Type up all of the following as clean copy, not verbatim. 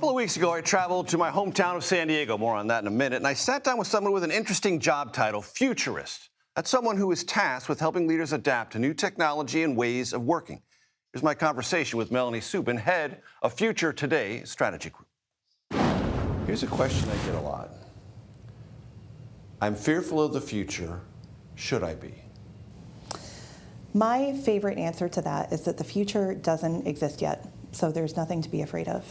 couple of weeks ago, I traveled to my hometown of San Diego, more on that in a minute, and I sat down with someone with an interesting job title, Futurist. That's someone who is tasked with helping leaders adapt to new technology and ways of working. Here's my conversation with Melanie Subin, head of Future Today Strategy Group. Here's a question I get a lot. I'm fearful of the future. Should I be? My favorite answer to that is that the future doesn't exist yet, so there's nothing to be afraid of.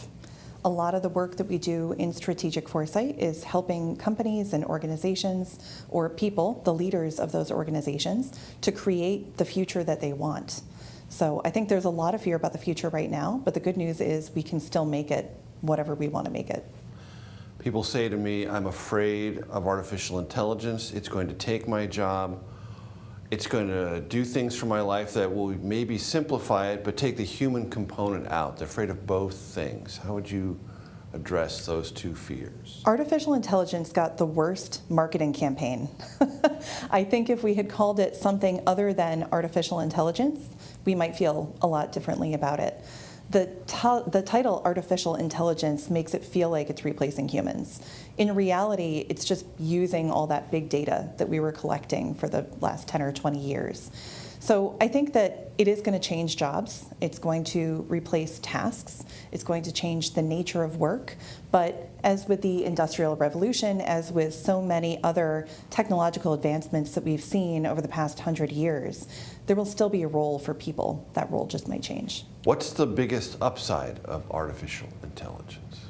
A lot of the work that we do in strategic foresight is helping companies and organizations or people, the leaders of those organizations, to create the future that they want. So I think there's a lot of fear about the future right now, but the good news is we can still make it whatever we want to make it. People say to me, I'm afraid of artificial intelligence. It's going to take my job. It's going to do things for my life that will maybe simplify it, but take the human component out. They're afraid of both things. How would you address those two fears? Artificial intelligence got the worst marketing campaign. I think if we had called it something other than artificial intelligence, we might feel a lot differently about it. The title artificial intelligence makes it feel like it's replacing humans. In reality, it's just using all that big data that we were collecting for the last 10 or 20 years. So I think that it is going to change jobs. It's going to replace tasks. It's going to change the nature of work. But as with the Industrial Revolution, as with so many other technological advancements that we've seen over the past 100 years, there will still be a role for people. That role just might change. What's the biggest upside of artificial intelligence?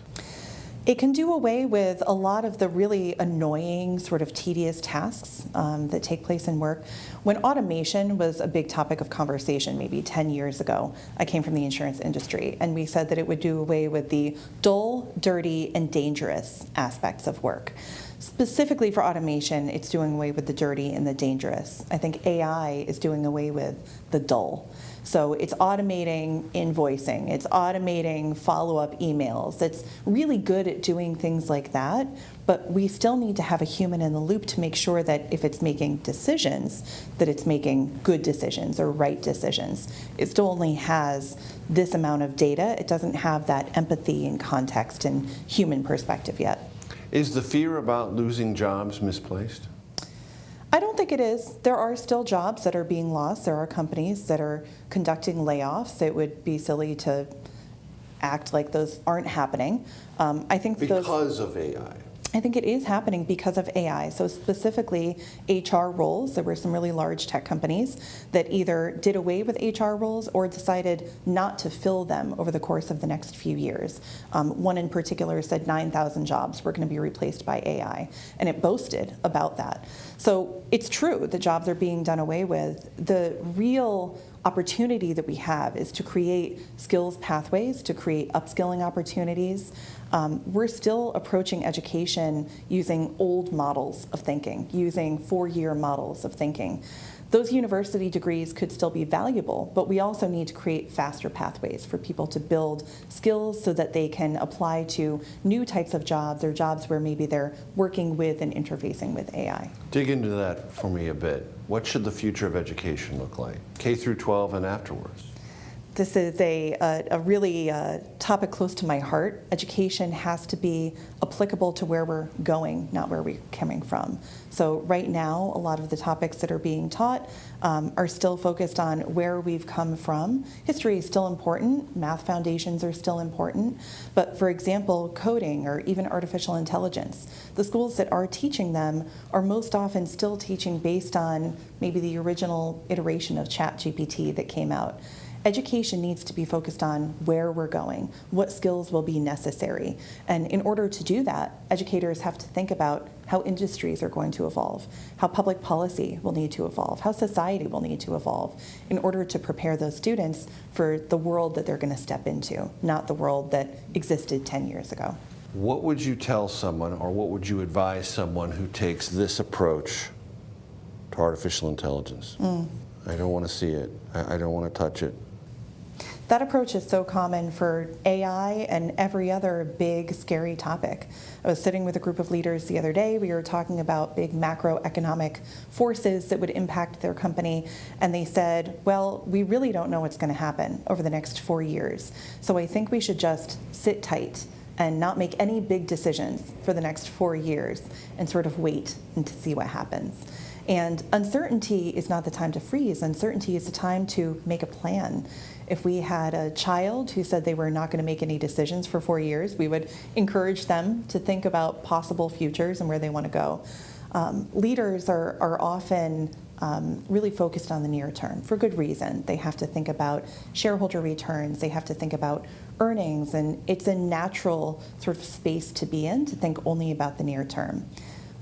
It can do away with a lot of the really annoying, sort of tedious tasks that take place in work. When automation was a big topic of conversation maybe 10 years ago, I came from the insurance industry, and we said that it would do away with the dull, dirty, and dangerous aspects of work. Specifically for automation, it's doing away with the dirty and the dangerous. I think AI is doing away with the dull. So it's automating invoicing, it's automating follow-up emails. It's really good at doing things like that, but we still need to have a human in the loop to make sure that if it's making decisions, that it's making good decisions or right decisions. It still only has this amount of data. It doesn't have that empathy and context and human perspective yet. Is the fear about losing jobs misplaced? I don't think it is. There are still jobs that are being lost. There are companies that are conducting layoffs. It would be silly to act like those aren't happening. I think because of AI. I think it is happening because of AI. So specifically HR roles, there were some really large tech companies that either did away with HR roles or decided not to fill them over the course of the next few years. One in particular said 9,000 jobs were going to be replaced by AI, and it boasted about that. So it's true, the jobs are being done away with. The real opportunity that we have is to create skills pathways, to create upskilling opportunities. We're still approaching education using old models of thinking, using four-year models of thinking. Those university degrees could still be valuable, but we also need to create faster pathways for people to build skills so that they can apply to new types of jobs or jobs where maybe they're working with and interfacing with AI. Dig into that for me a bit. What should the future of education look like, K through 12 and afterwards? This is a really topic close to my heart. Education has to be applicable to where we're going, not where we're coming from. So right now, a lot of the topics that are being taught are still focused on where we've come from. History is still important, math foundations are still important, but for example, coding or even artificial intelligence, the schools that are teaching them are most often still teaching based on maybe the original iteration of ChatGPT that came out. Education needs to be focused on where we're going, what skills will be necessary. And in order to do that, educators have to think about how industries are going to evolve, how public policy will need to evolve, how society will need to evolve in order to prepare those students for the world that they're going to step into, not the world that existed 10 years ago. What would you tell someone, or what would you advise someone who takes this approach to artificial intelligence? I don't want to see it. I don't want to touch it. That approach is so common for AI and every other big, scary topic. I was sitting with a group of leaders the other day. We were talking about big macroeconomic forces that would impact their company, and they said, well, we really don't know what's going to happen over the next 4 years. So I think we should just sit tight and not make any big decisions for the next 4 years and sort of wait and to see what happens. And uncertainty is not the time to freeze. Uncertainty is the time to make a plan. If we had a child who said they were not going to make any decisions for 4 years, we would encourage them to think about possible futures and where they want to go. Leaders are often really focused on the near term for good reason. They have to think about shareholder returns, they have to think about earnings, and it's a natural sort of space to be in to think only about the near term.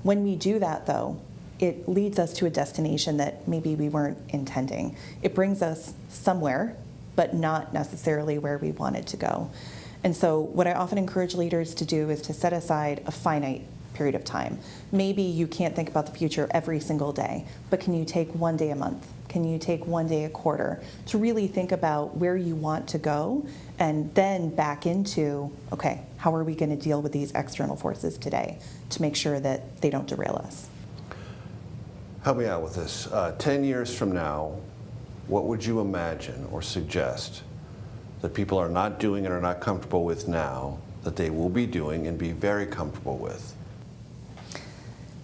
When we do that, though, it leads us to a destination that maybe we weren't intending. It brings us somewhere, but not necessarily where we wanted to go. And so what I often encourage leaders to do is to set aside a finite period of time. Maybe you can't think about the future every single day, but can you take 1 day a month? Can you take 1 day a quarter to really think about where you want to go and then back into, okay, how are we going to deal with these external forces today to make sure that they don't derail us? Help me out with this. 10 years from now, what would you imagine or suggest that people are not doing and are not comfortable with now that they will be doing and be very comfortable with?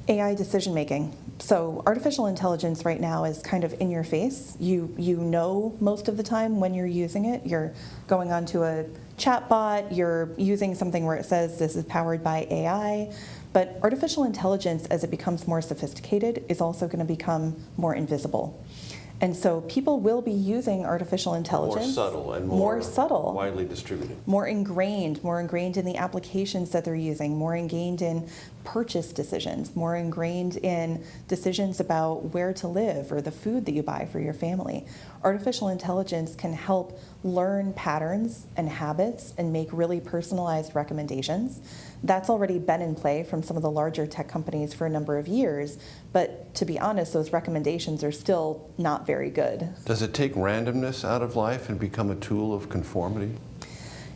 AI decision making. So artificial intelligence right now is kind of in your face. You know most of the time when you're using it. You're going onto a chatbot, you're using something where it says this is powered by AI. But artificial intelligence, as it becomes more sophisticated, is also going to become more invisible. And so people will be using artificial intelligence. More subtle and more subtle, widely distributed. More ingrained in the applications that they're using, more ingrained in purchase decisions, more ingrained in decisions about where to live or the food that you buy for your family. Artificial intelligence can help learn patterns and habits and make really personalized recommendations. That's already been in play from some of the larger tech companies for a number of years, but to be honest, those recommendations are still not very good. Does it take randomness out of life and become a tool of conformity?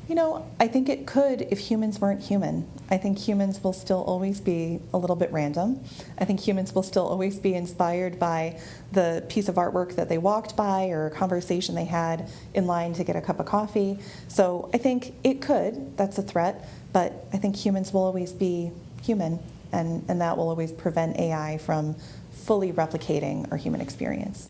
You know, I think it could if humans weren't human. I think humans will still always be a little bit random. I think humans will still always be inspired by the piece of artwork that they walked by or a conversation they had in line to get a cup of coffee. So I think it could, that's a threat, but I think humans will always be human, and that will always prevent AI from fully replicating our human experience.